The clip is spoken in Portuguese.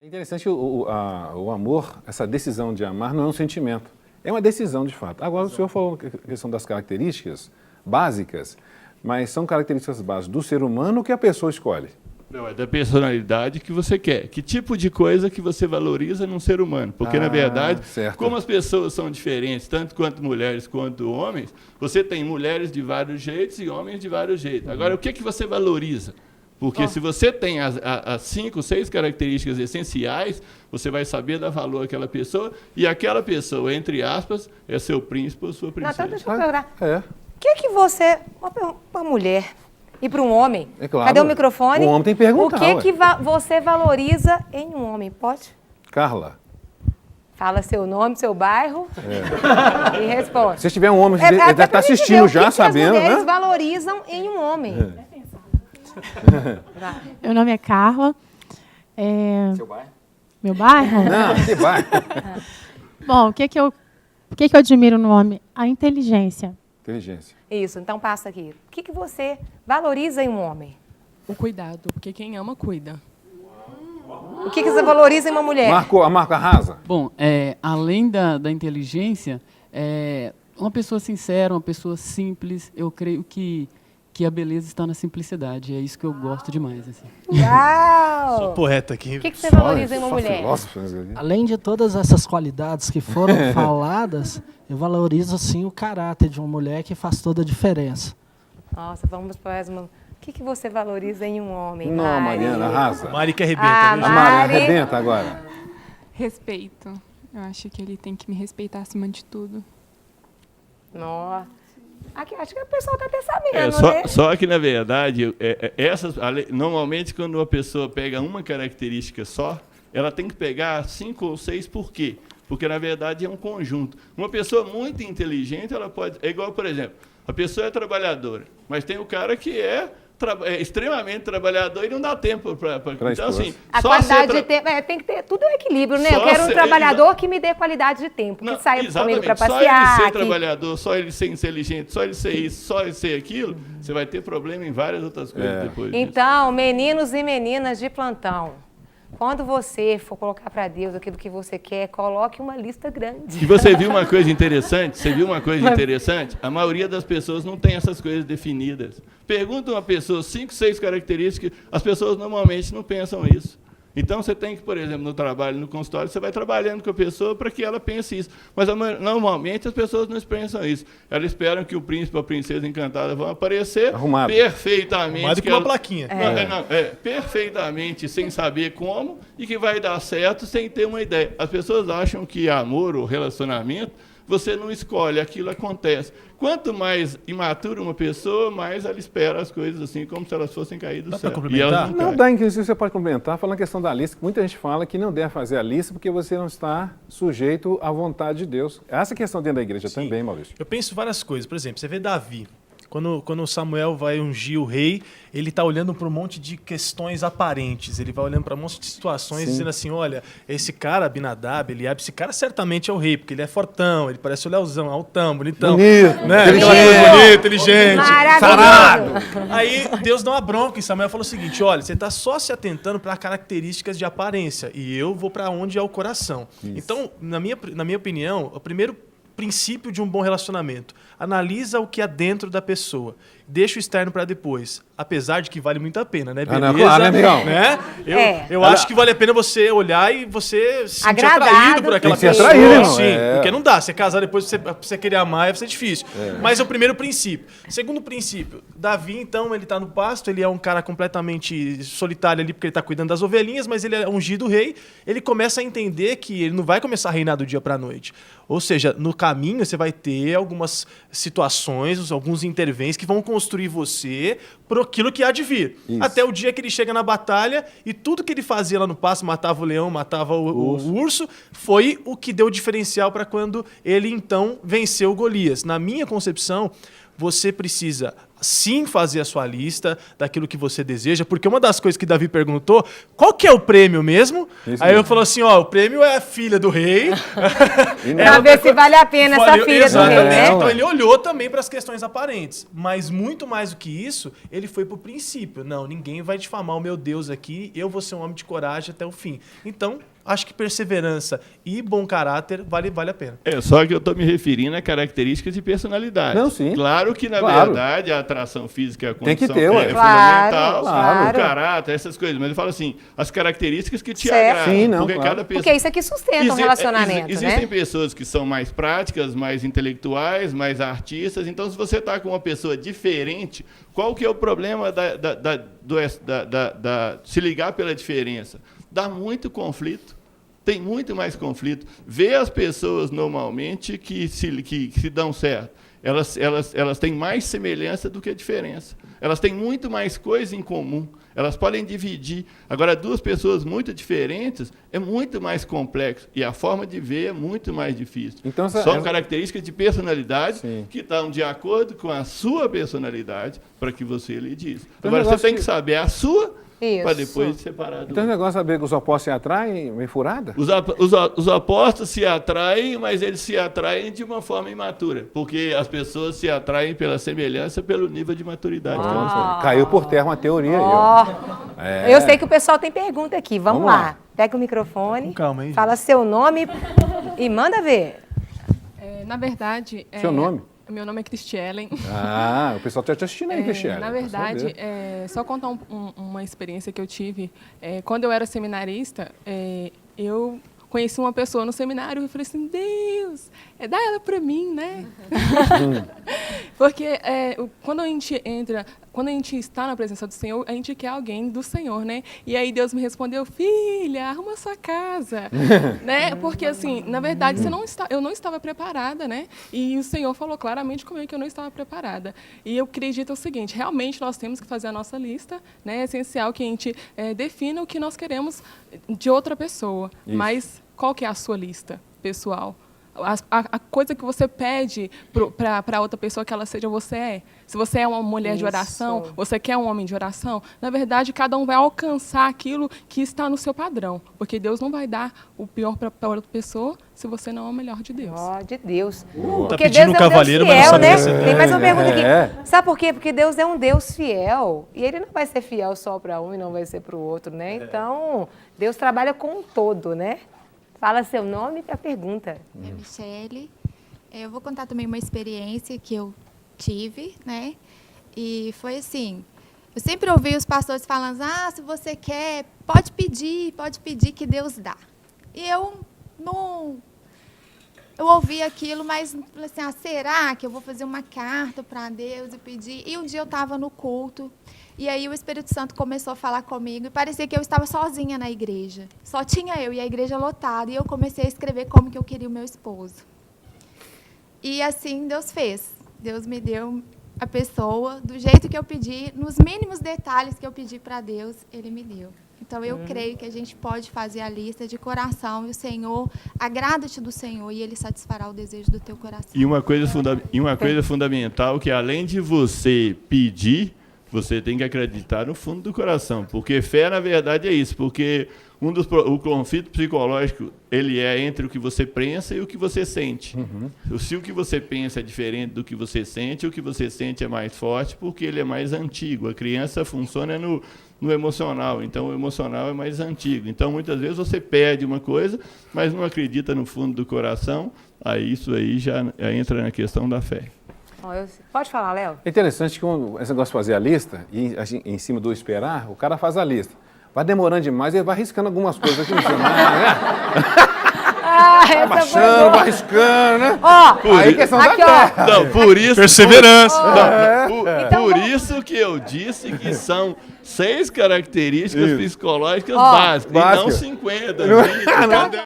É interessante o amor, essa decisão de amar não é um sentimento, é uma decisão de fato. Agora, o senhor falou a questão das características básicas, mas são características básicas do ser humano que a pessoa escolhe. Não, é da personalidade que você quer. Que tipo de coisa que você valoriza num ser humano? Porque, na verdade, certo. como as pessoas são diferentes, tanto quanto mulheres quanto homens, você tem mulheres de vários jeitos e homens de vários jeitos. Agora, o que você valoriza? Porque se você tem as 5, 6 características essenciais, você vai saber dar valor àquela pessoa, e aquela pessoa, entre aspas, é seu príncipe ou sua princesa. Não, então deixa eu perguntar. É. O que você... Uma mulher e para um homem. É claro. Cadê o microfone? O homem tem que perguntar, O que você valoriza em um homem? Pode? Carla. Fala seu nome, seu bairro e responde. Se tiver um homem, ele deve estar assistindo já, sabendo, né? O que as mulheres valorizam em um homem? Meu nome é Carla. Seu bairro? Meu bairro? Não, que vai. Bom, o que eu admiro no homem? A inteligência. Inteligência. Isso, então passa aqui. O que você valoriza em um homem? O cuidado, porque quem ama, cuida. O que você valoriza em uma mulher? A marca arrasa? Bom, além da inteligência, uma pessoa sincera, uma pessoa simples, eu creio que a beleza está na simplicidade. É isso que eu gosto demais. Assim. Uau! Sou poeta aqui. O que você valoriza em uma mulher? Além de todas essas qualidades que foram faladas, eu valorizo, sim, o caráter de uma mulher que faz toda a diferença. Nossa, vamos para mais uma... O que você valoriza em um homem, Não, Mari? Mariana, arrasa. Mari que arrebenta. Ah, viu? A Mari arrebenta agora. Respeito. Eu acho que ele tem que me respeitar acima de tudo. Nossa. Aqui, acho que o pessoal está até sabendo, né? Só que, na verdade, normalmente, quando uma pessoa pega uma característica só, ela tem que pegar 5 ou 6 por quê? Porque, na verdade, é um conjunto. Uma pessoa muito inteligente, ela pode... É igual, por exemplo, a pessoa é trabalhadora, mas tem o cara que é extremamente trabalhador e não dá tempo para... Então, assim... A qualidade de tempo... tem que ter tudo um equilíbrio, né? Eu quero um trabalhador que me dê qualidade de tempo, que saia comigo para passear. Só ele ser trabalhador, só ele ser inteligente, só ele ser isso, só ele ser aquilo, você vai ter problema em várias outras coisas depois disso. Então, meninos e meninas de plantão, quando você for colocar para Deus aquilo que você quer, coloque uma lista grande. E você viu uma coisa interessante? A maioria das pessoas não tem essas coisas definidas. Pergunta uma pessoa 5, 6 características, as pessoas normalmente não pensam isso. Então, você tem que, por exemplo, no trabalho, no consultório, você vai trabalhando com a pessoa para que ela pense isso. Mas, normalmente, as pessoas não pensam isso. Elas esperam que o príncipe ou a princesa encantada vão aparecer Arrumado. Perfeitamente. Arrumado com uma plaquinha. Perfeitamente, sem saber como, e que vai dar certo sem ter uma ideia. As pessoas acham que amor ou relacionamento, você não escolhe, aquilo acontece. Quanto mais imatura uma pessoa, mais ela espera as coisas assim, como se elas fossem cair do céu. E elas Não dá, inclusive, você pode complementar, falando a questão da lista, que muita gente fala que não deve fazer a lista porque você não está sujeito à vontade de Deus. Essa questão dentro da igreja também, Maurício. Eu penso várias coisas. Por exemplo, você vê Davi. Quando Samuel vai ungir o rei, ele está olhando para um monte de questões aparentes. Ele vai olhando para um monte de situações, dizendo assim, olha, esse cara, Abinadab, Eliabe, esse cara certamente é o rei, porque ele é fortão, ele parece o Leozão, altão, bonitão. Bonito, né? Bonito, inteligente, sarado. Aí Deus dá uma bronca e Samuel falou o seguinte, olha, você está só se atentando para características de aparência e eu vou para onde é o coração. Isso. Então, na minha opinião, o primeiro princípio de um bom relacionamento. Analisa o que há dentro da pessoa. Deixa o externo para depois. Apesar de que vale muito a pena, né? Beleza, claro, né, amigão? Né? Eu acho que vale a pena você olhar e você se sentir Agradado. atraído por aquela Tem que ser pessoa. atraído, irmão. Sim, porque não dá. Você casar depois você querer amar, vai ser difícil. Mas é o primeiro princípio. Segundo princípio, Davi, então, ele está no pasto, ele é um cara completamente solitário ali porque ele está cuidando das ovelhinhas, mas ele é ungido rei. Ele começa a entender que ele não vai começar a reinar do dia para a noite. Ou seja, no caminho você vai ter algumas situações, alguns intervenientes que vão construir você por aquilo que há de vir. Isso. Até o dia que ele chega na batalha e tudo que ele fazia lá no pasto, matava o leão, matava o urso, foi o que deu o diferencial para quando ele então venceu Golias. Na minha concepção, você precisa sim fazer a sua lista daquilo que você deseja, porque uma das coisas que Davi perguntou, qual que é o prêmio mesmo? Isso Aí eu mesmo. falou assim, ó, o prêmio é a filha do rei. Pra ver se vale a pena essa filha do Exatamente. rei, né? Então ele olhou também para as questões aparentes, mas muito mais do que isso, ele foi pro princípio. Não, ninguém vai difamar o meu Deus aqui, eu vou ser um homem de coragem até o fim. Então, acho que perseverança e bom caráter vale a pena. É só que eu estou me referindo a características de personalidade. Não, sim. Claro que, na Claro. verdade, a atração física é a Tem que condição ter, ué. é Claro, fundamental, claro. o caráter, essas coisas. Mas eu falo assim, as características que te Certo. agradam. Sim, não, porque claro. cada pessoa... Porque isso aqui sustenta um relacionamento, Existem né? pessoas que são mais práticas, mais intelectuais, mais artistas. Então, se você está com uma pessoa diferente, qual que é o problema se ligar pela diferença? Dá muito conflito. Tem muito mais conflito. Vê as pessoas, normalmente, que se dão certo. Elas têm mais semelhança do que diferença. Elas têm muito mais coisa em comum. Elas podem dividir. Agora, duas pessoas muito diferentes é muito mais complexo. E a forma de ver é muito mais difícil. Então, São características de personalidade Sim. que estão de acordo com a sua personalidade para que você lhe diz. Então, Agora, você negócio tem que- que saber a sua Isso. para depois separar do Então o negócio é saber que os opostos se atraem, meio furada? Os opostos se atraem, mas eles se atraem de uma forma imatura, porque as pessoas se atraem pela semelhança, pelo nível de maturidade. que elas têm. Caiu por terra uma teoria aí, Ó, ó. É. eu sei que o pessoal tem pergunta aqui. Vamos Vamos lá. lá. Pega o microfone, Calma aí, fala seu nome e manda ver. Na verdade... Seu nome? Meu nome é Cristielen. Ah, o pessoal está te assistindo aí, Cristiane. Na verdade, só contar uma experiência que eu tive. Quando eu era seminarista, eu conheci uma pessoa no seminário e eu falei assim, Deus, dá ela para mim, né? Porque quando a gente está na presença do Senhor, a gente quer alguém do Senhor, né? E aí Deus me respondeu, filha, arruma sua casa, né? Porque assim, na verdade, eu não estava preparada, né? E o Senhor falou claramente comigo que eu não estava preparada. E eu acredito o seguinte, realmente nós temos que fazer a nossa lista, né? É essencial que a gente defina o que nós queremos de outra pessoa. Isso. Mas qual que é a sua lista pessoal? A coisa que você pede para outra pessoa que ela seja, você é. Se você é uma mulher de oração, Isso. você quer um homem de oração, na verdade, cada um vai alcançar aquilo que está no seu padrão. Porque Deus não vai dar o pior para outra pessoa se você não é o melhor de Deus. Ó, de Deus. Tá Porque pedindo Deus é um cavaleiro, Deus mas não fiel, sabe né? você. Tem mais uma pergunta aqui. É. Sabe por quê? Porque Deus é um Deus fiel. E ele não vai ser fiel só para um e não vai ser para o outro, né? Então, Deus trabalha com um todo, né? Fala seu nome para a pergunta. É Michele. Eu vou contar também uma experiência que eu tive, né? E foi assim, eu sempre ouvi os pastores falando, se você quer, pode pedir que Deus dá. E eu ouvi aquilo, mas falei assim, será que eu vou fazer uma carta para Deus e pedir? E um dia eu estava no culto, e aí o Espírito Santo começou a falar comigo, e parecia que eu estava sozinha na igreja. Só tinha eu e a igreja lotada, e eu comecei a escrever como que eu queria o meu esposo. E assim Deus fez. Deus me deu a pessoa do jeito que eu pedi, nos mínimos detalhes que eu pedi para Deus, Ele me deu. Então, eu creio que a gente pode fazer a lista de coração e o Senhor, agrada-te do Senhor e Ele satisfará o desejo do teu coração. E uma coisa fundamental, que além de você pedir, você tem que acreditar no fundo do coração. Porque fé, na verdade, é isso. Porque o conflito psicológico, ele é entre o que você pensa e o que você sente. Se o que você pensa é diferente do que você sente, o que você sente é mais forte porque ele é mais antigo. A criança funciona no emocional, então o emocional é mais antigo. Então, muitas vezes, você pede uma coisa, mas não acredita no fundo do coração, aí isso aí já entra na questão da fé. Pode falar, Léo. É interessante que esse negócio de fazer a lista, e em cima do esperar, o cara faz a lista. Vai demorando demais, ele vai riscando algumas coisas aqui no cenário, né? Vai baixando, vai riscando, né? Ó, Aí questão aqui, da ó. Não, por isso... Perseverança. Por isso que eu disse que são 6 características Isso. psicológicas Ó, básicas, e não básica. 50, 20, entendeu?